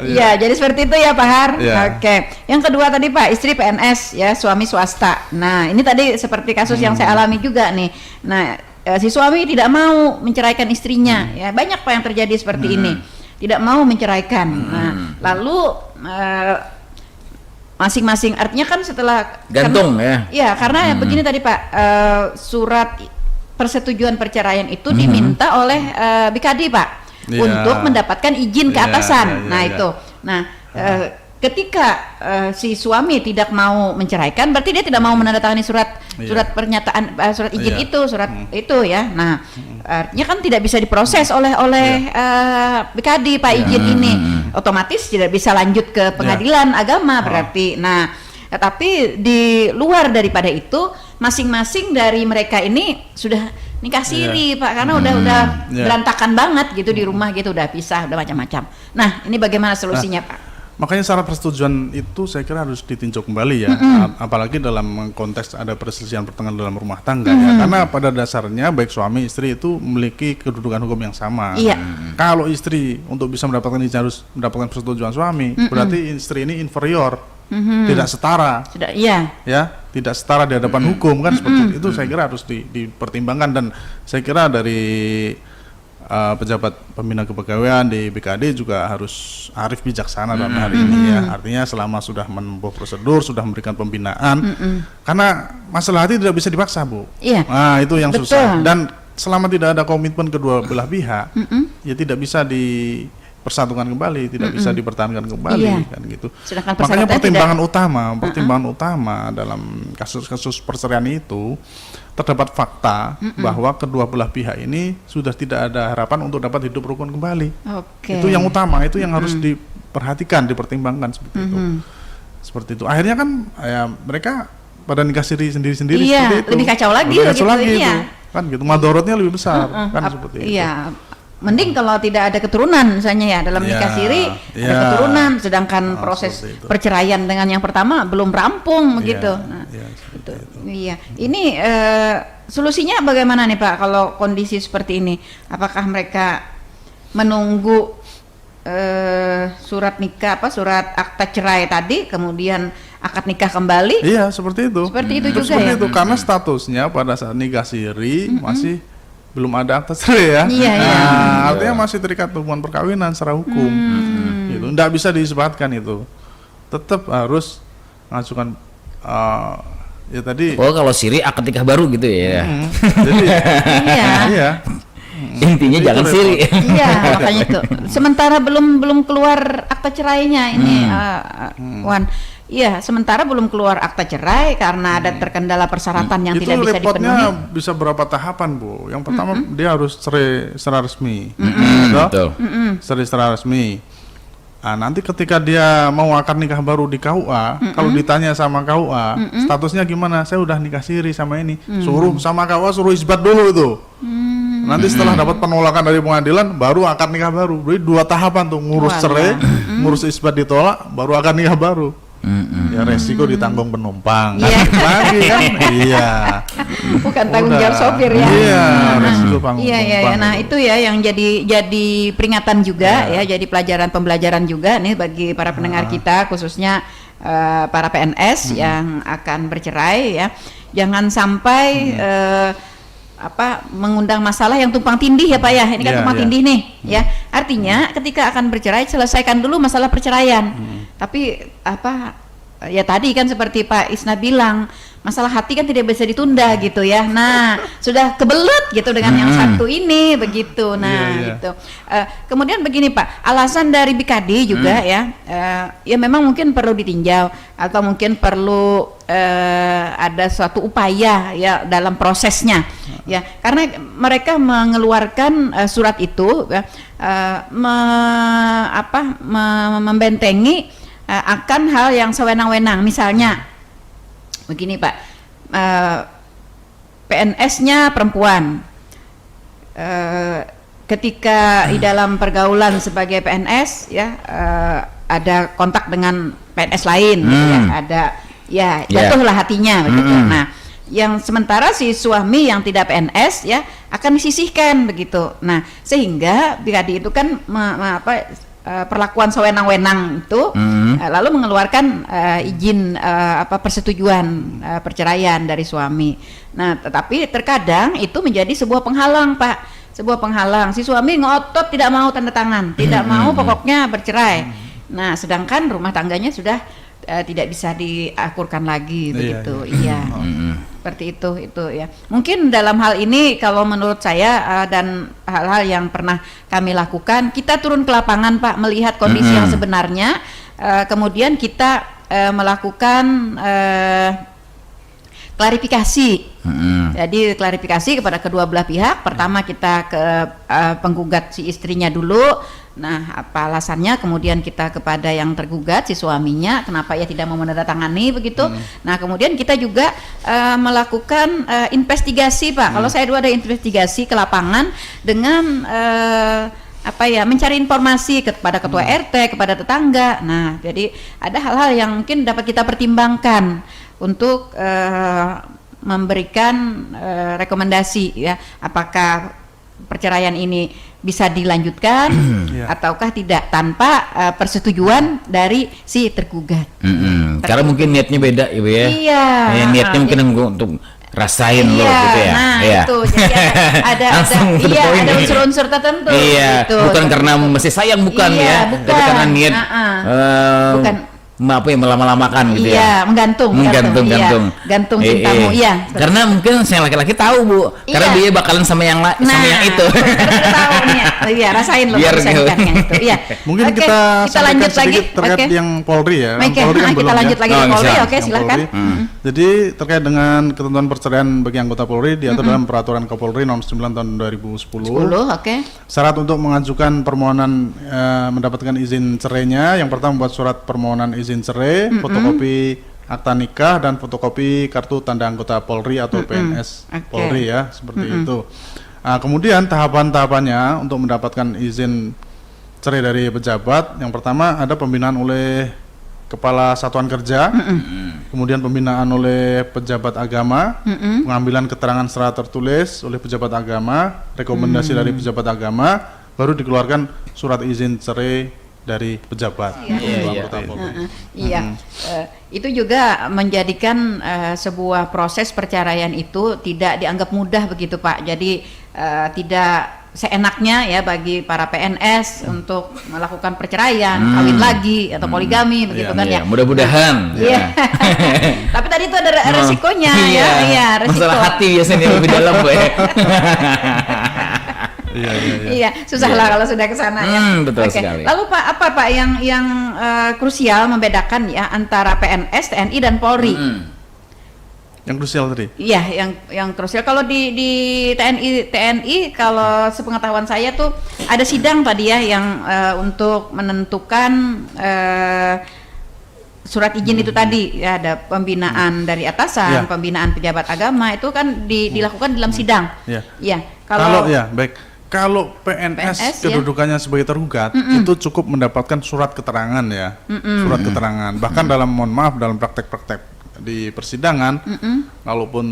Iya, jadi seperti itu ya Pak Har. Iya. Oke. Yang kedua tadi Pak, istri PNS ya, suami swasta. Nah, ini tadi seperti kasus yang saya alami juga nih. Nah, si suami tidak mau menceraikan istrinya. Ya, banyak Pak yang terjadi seperti ini. Tidak mau menceraikan. Nah, lalu masing-masing artinya kan setelah gantung karena, ya. Karena begini tadi Pak, surat persetujuan perceraian itu diminta oleh BKD Pak. Iya. Untuk mendapatkan izin ke Iya, atasan. iya, iya, Nah, iya. itu. Nah, ketika si suami tidak mau menceraikan, berarti dia tidak mau menandatangani surat pernyataan surat izin Iya. itu, surat itu ya. Nah, artinya kan tidak bisa diproses oleh BKD Pak izin ini. Otomatis tidak bisa lanjut ke pengadilan agama berarti. Nah, tapi di luar daripada itu, masing-masing dari mereka ini sudah nikah siri Pak, karena udah berantakan banget gitu di rumah gitu, udah pisah, udah macam-macam. Nah, ini bagaimana solusinya Pak? Makanya syarat persetujuan itu saya kira harus ditinjau kembali ya, apalagi dalam konteks ada perselisihan pertengahan dalam rumah tangga ya, karena pada dasarnya baik suami istri itu memiliki kedudukan hukum yang sama. Iya. Kalau istri untuk bisa mendapatkan izin harus mendapatkan persetujuan suami, berarti istri ini inferior, tidak setara. Sudah, iya. Ya, tidak setara di hadapan hukum kan, seperti itu. Saya kira harus dipertimbangkan, dan saya kira dari pejabat pembina kepegawaian di BKD juga harus arif bijaksana dalam hari ini ya. Artinya selama sudah menempuh prosedur, sudah memberikan pembinaan, karena masalah hati tidak bisa dipaksa Bu. Iya. Nah, itu yang Betul. susah, dan selama tidak ada komitmen kedua belah pihak, ya tidak bisa dipersatukan kembali, tidak bisa dipertahankan kembali, Iya. kan gitu. Sedangkan Makanya persyaratan pertimbangan utama dalam kasus-kasus perceraian itu terdapat fakta bahwa kedua belah pihak ini sudah tidak ada harapan untuk dapat hidup rukun kembali. Oke. Itu yang utama, itu yang harus diperhatikan, dipertimbangkan seperti itu. Seperti itu. Akhirnya kan ya mereka pada nikah sendiri-sendiri Iya, seperti itu. lebih kacau lagi Lebih kacau gitu, lagi iya. itu. Kan gitu, madorotnya lebih besar kan seperti itu. Iya. Mending kalau tidak ada keturunan misalnya ya dalam nikah Iya, siri iya. ada keturunan, sedangkan proses seperti itu. perceraian dengan yang pertama belum rampung begitu. Nah, Iya, seperti itu. itu. Iya. Ini solusinya bagaimana nih Pak kalau kondisi seperti ini? Apakah mereka menunggu surat nikah surat akta cerai tadi kemudian akad nikah kembali? Iya, seperti itu. Seperti itu juga Seperti ya? itu, karena statusnya pada saat nikah siri masih belum ada akta cerai ya. Iya, iya. Nah, artinya masih terikat hubungan perkawinan secara hukum. Gitu. Nggak bisa disebatkan itu. Tetap harus mengajukan ya tadi. Oh, kalau siri akad nikah baru gitu ya. Jadi Iya. iya. Intinya Itu jangan repot. siri. Iya, makanya itu. Sementara belum keluar akta cerainya ini, Wan. Iya, sementara belum keluar akta cerai karena ada terkendala persyaratan yang Itu tidak bisa repotnya dipenuhi. bisa berapa tahapan, Bu. Yang pertama dia harus cerai secara resmi. Betul. Cerai secara resmi. Nah, nanti ketika dia mau akad nikah baru di KUA, kalau ditanya sama KUA, statusnya gimana? Saya udah nikah siri sama ini. Suruh sama KUA suruh isbat dulu itu. Nanti setelah dapat penolakan dari pengadilan, baru akad nikah baru. Jadi 2 tahapan tuh, ngurus cerai, ngurus isbat ditolak, baru akad nikah baru. Ya resiko ditanggung penumpang. Iya. Lagi kan? Iya. Bukan tanggung Udah. jawab sopir ya. Iya, resiko tanggung Iya, iya, penumpang. nah itu ya yang jadi peringatan juga ya, jadi pelajaran pembelajaran juga nih bagi para pendengar kita, khususnya para PNS yang akan bercerai ya. Jangan sampai mengundang masalah yang tumpang tindih ya Pak ya. Ini kan Iya, tumpang iya. tindih nih ya. Artinya ketika akan bercerai selesaikan dulu masalah perceraian. Tapi ya tadi kan seperti Pak Isna bilang, masalah hati kan tidak bisa ditunda gitu ya. Nah, sudah kebelet gitu dengan yang satu ini begitu. Nah, Iya, iya. gitu. Kemudian begini Pak, alasan dari BKD juga ya memang mungkin perlu ditinjau atau mungkin perlu ada suatu upaya ya dalam prosesnya ya, karena mereka mengeluarkan surat itu ya, membentengi akan hal yang sewenang-wenang. Misalnya begini Pak, PNS-nya perempuan, ketika di dalam pergaulan sebagai PNS ya ada kontak dengan PNS lain gitu ya, ada ya jatuhlah hatinya begitu. Nah, yang sementara si suami yang tidak PNS ya akan disisihkan begitu. Nah, sehingga tadi itu kan perlakuan sewenang-wenang itu lalu mengeluarkan izin persetujuan perceraian dari suami. Nah, tetapi terkadang itu menjadi sebuah penghalang, Pak. Sebuah penghalang. Si suami ngotot tidak mau tanda tangan, tidak mau pokoknya bercerai. Nah, sedangkan rumah tangganya sudah tidak bisa diakurkan lagi begitu. Iya. Seperti itu ya. Mungkin dalam hal ini kalau menurut saya dan hal-hal yang pernah kami lakukan, kita turun ke lapangan, Pak, melihat kondisi yang sebenarnya, kemudian kita melakukan klarifikasi. Jadi klarifikasi kepada kedua belah pihak. Pertama kita ke penggugat si istrinya dulu. Nah, apa alasannya? Kemudian kita kepada yang tergugat si suaminya, kenapa ia tidak mau menandatangani begitu. Nah, kemudian kita juga melakukan investigasi, Pak. Kalau saya dulu ada investigasi ke lapangan dengan mencari informasi kepada ketua RT, kepada tetangga. Nah, jadi ada hal-hal yang mungkin dapat kita pertimbangkan untuk memberikan rekomendasi ya, apakah perceraian ini bisa dilanjutkan ataukah tidak tanpa persetujuan dari si tergugat. Karena mungkin niatnya beda, Ibu ya. Iya. Niatnya mungkin untuk rasain loh gitu ya. Nah, iya. itu jadi ada unsur-unsur tertentu iya, gitu. Bukan karena masih sayang, bukan iya, ya. Bukan. Tapi karena niat bukan melama-lamakan gitu iya, ya. Gantung cintamu, iya. Karena mungkin saya laki-laki tahu, Bu. Karena dia bakalan sama yang itu. Karena tahu nih. Iya, rasain loh Biar bisa gitu. yang itu. Iya. Mungkin kita lanjut lagi terkait yang Polri ya. Polri kan belum kita lanjut lagi ke Polri. Oke, Yang silakan. Polri. Jadi terkait dengan ketentuan perceraian bagi anggota Polri diatur dalam peraturan Kapolri nomor 9 tahun 2010. Oke. Syarat untuk mengajukan permohonan mendapatkan izin cerainya, yang pertama membuat surat permohonan izin cerai, fotokopi akta nikah, dan fotokopi kartu tanda anggota Polri atau PNS Polri ya, seperti itu. Kemudian tahapan-tahapannya untuk mendapatkan izin cerai dari pejabat, yang pertama ada pembinaan oleh Kepala Satuan Kerja, kemudian pembinaan oleh pejabat agama, pengambilan keterangan secara tertulis oleh pejabat agama, rekomendasi dari pejabat agama, baru dikeluarkan surat izin cerai dari pejabat. Itu juga menjadikan sebuah proses perceraian itu tidak dianggap mudah begitu, Pak. Jadi tidak seenaknya ya bagi para PNS untuk melakukan perceraian, kawin lagi atau poligami begitu kan ya. Mudah-mudahan. Iya. Tapi tadi itu ada resikonya resiko. Masalah hati biasanya lebih dalam, Bu. Iya, susah lah kalau sudah ke sana ya. Betul sekali. Lalu Pak, apa Pak yang krusial membedakan ya antara PNS, TNI dan Polri? Yang krusial tadi? Iya, yang krusial kalau di TNI kalau sepengetahuan saya tuh ada sidang tadi ya yang untuk menentukan surat izin itu tadi ya, ada pembinaan dari atasan, pembinaan pejabat agama itu kan dilakukan dalam sidang. Iya. Kalau PNS kedudukannya sebagai tergugat itu cukup mendapatkan surat keterangan ya, surat keterangan. Bahkan dalam praktek-praktek di persidangan, kalaupun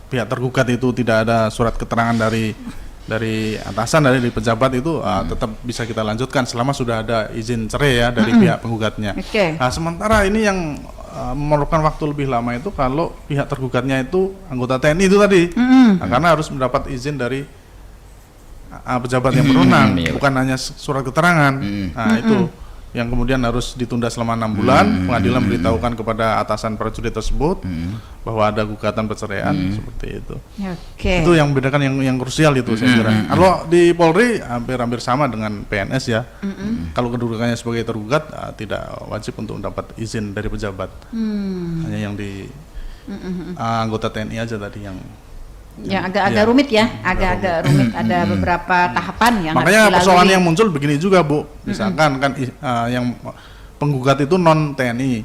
pihak tergugat itu tidak ada surat keterangan dari atasan, dari pejabat itu tetap bisa kita lanjutkan selama sudah ada izin cerai ya dari pihak penggugatnya. Nah, sementara ini yang memerlukan waktu lebih lama itu kalau pihak tergugatnya itu anggota TNI itu tadi, karena harus mendapat izin dari pejabat yang berwenang, bukan hanya surat keterangan. Nah, itu yang kemudian harus ditunda selama 6 bulan. Pengadilan memberitahukan kepada atasan prajurit tersebut bahwa ada gugatan perceraian, seperti itu. Itu yang membedakan yang krusial itu saya kira. Kalau di Polri hampir sama dengan PNS ya. Kalau kedudukannya sebagai tergugat tidak wajib untuk mendapat izin dari pejabat. Hanya yang di anggota TNI aja tadi yang agak rumit ya, agak rumit, ada beberapa tahapan yang makanya harus persoalan dilalui. yang muncul begini juga, Bu. Misalkan kan yang penggugat itu non TNI,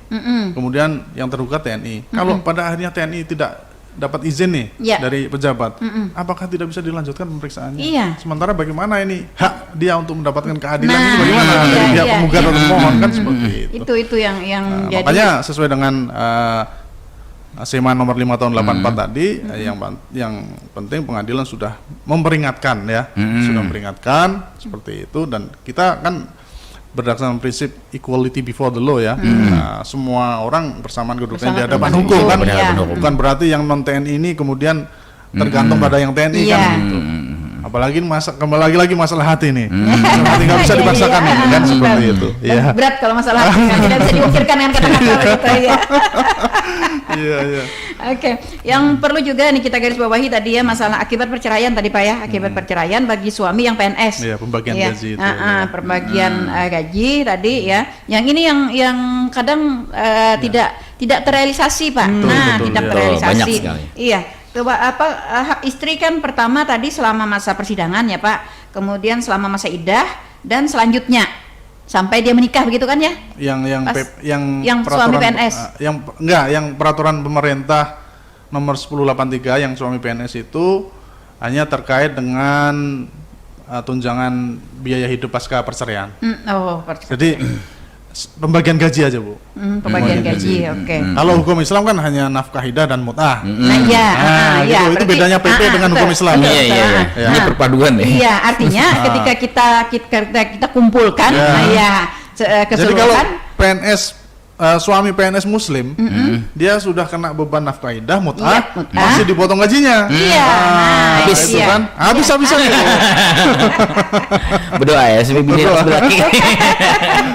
kemudian yang tergugat TNI. Kalau pada akhirnya TNI tidak dapat izin nih dari pejabat, apakah tidak bisa dilanjutkan pemeriksaannya? Sementara bagaimana ini hak dia untuk mendapatkan keadilan itu bagaimana dari pihak penggugat atau pemohon kan seperti itu. Itu yang jadi. Makanya sesuai dengan SEMA nomor 5 tahun 84 tadi, yang penting pengadilan sudah memperingatkan ya, sudah memperingatkan seperti itu, dan kita kan berdasarkan prinsip equality before the law ya. Nah, semua orang bersamaan kedudukan di hadapan hukum kan. Bukan berarti yang non TNI ini kemudian tergantung pada yang TNI kan gitu. Apalagi kembali lagi masalah hati nih. Masalah hati nggak bisa dipaksakan kan seperti itu. Ya. Berat kalau masalah hati kan tidak bisa diukirkan dengan kata-kata gitu ya. Iya, iya. Oke, yang perlu juga nih kita garis bawahi tadi ya, masalah akibat perceraian tadi Pak ya, akibat perceraian bagi suami yang PNS. Iya, pembagian gaji itu. Pembagian gaji tadi ya. Yang ini yang kadang tidak terrealisasi Pak. Betul, tidak ya. terrealisasi. Banyak sekali. Iya. Coba hak istri kan pertama tadi selama masa persidangan ya Pak, kemudian selama masa iddah, dan selanjutnya sampai dia menikah begitu kan ya? Yang suami PNS. Yang peraturan pemerintah nomor 1083 yang suami PNS itu hanya terkait dengan tunjangan biaya hidup pasca perceraian. Jadi pembagian gaji aja Bu. Pembagian gaji, oke. Kalau hukum Islam kan hanya nafkah hidah dan mut'ah. Iya, itu bedanya PP dengan hukum Islam. Iya. Ini perpaduan nih. Iya, artinya ketika kita kumpulkan, Jadi kalau keseluruhan. PNS suami PNS Muslim, dia sudah kena beban nafkah idah, mut'ah, masih dipotong gajinya. Iya, itu kan habis-habisan itu. Berdoa ya, sampai bini laki.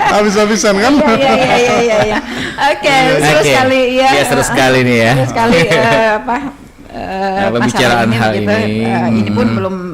Habis-habisan kan? Iya. Oke, seru sekali ya. Iya, seru sekali nih ya. Seru sekali pembicaraan hal ini. Ini pun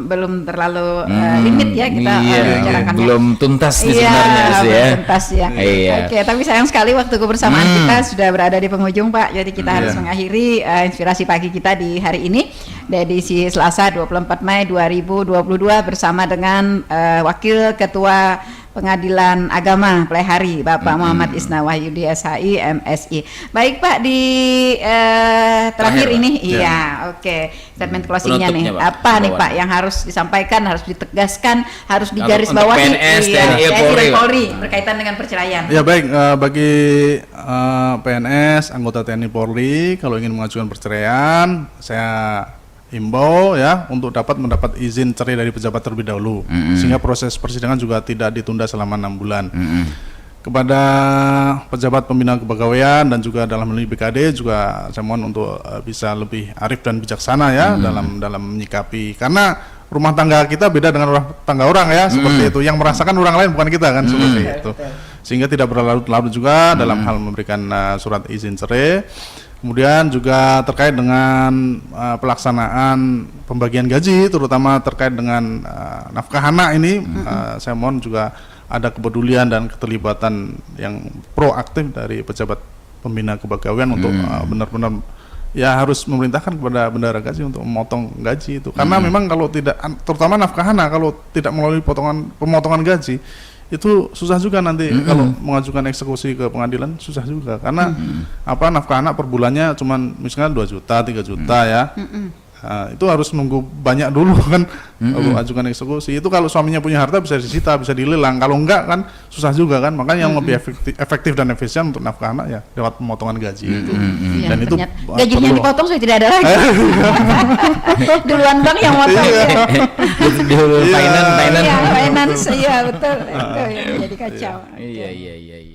belum terlalu limit ya kita bicarakannya. Belum tuntas nih sebenarnya sih ya. Belum tuntas ya. Iya. Oke, tapi sayang sekali waktu kebersamaan kita sudah berada di penghujung Pak. Jadi kita harus mengakhiri inspirasi pagi kita di hari ini, di edisi Selasa 24 Mei 2022 bersama dengan Wakil Ketua Pengadilan Agama Plehari Bapak Muhammad Isna Wahyudi SHI MSI. Baik Pak, di terakhir ini oke. Statement closingnya nih. Apa nih Pak yang harus disampaikan, harus ditegaskan, harus digarisbawahi PNS, TNI, Polri berkaitan dengan perceraian? Ya baik, bagi PNS anggota TNI Polri kalau ingin mengajukan perceraian, saya himbau ya untuk mendapat izin cerai dari pejabat terlebih dahulu, sehingga proses persidangan juga tidak ditunda selama 6 bulan. Kepada pejabat pembina kepegawaian dan juga dalam hal ini BKD juga saya mohon untuk bisa lebih arif dan bijaksana ya dalam menyikapi, karena rumah tangga kita beda dengan rumah tangga orang ya, seperti itu, yang merasakan orang lain bukan kita kan, seperti itu, sehingga tidak berlarut-larut juga dalam hal memberikan surat izin cerai. Kemudian juga terkait dengan pelaksanaan pembagian gaji, terutama terkait dengan nafkah anak ini, saya mohon juga ada kepedulian dan keterlibatan yang proaktif dari pejabat pembina kepegawaian untuk benar-benar ya harus memerintahkan kepada bendahara gaji untuk memotong gaji itu. Karena memang kalau tidak, terutama nafkah anak, kalau tidak melalui pemotongan gaji, itu susah juga nanti kalau mengajukan eksekusi ke pengadilan, susah juga karena nafkah anak per bulannya cuman misalnya 2 juta 3 juta ya. Itu harus nunggu banyak dulu kan kalau ajukan eksekusi. Itu kalau suaminya punya harta bisa disita, bisa dilelang, kalau enggak kan susah juga kan. Makanya yang lebih efektif dan efisien untuk nafkah anak ya lewat pemotongan gaji itu. Dan itu gajinya dipotong sudah tidak ada lagi. Duluan bang yang motong. Finance. Finance, iya betul. Itu yang menjadi kacau. Iya.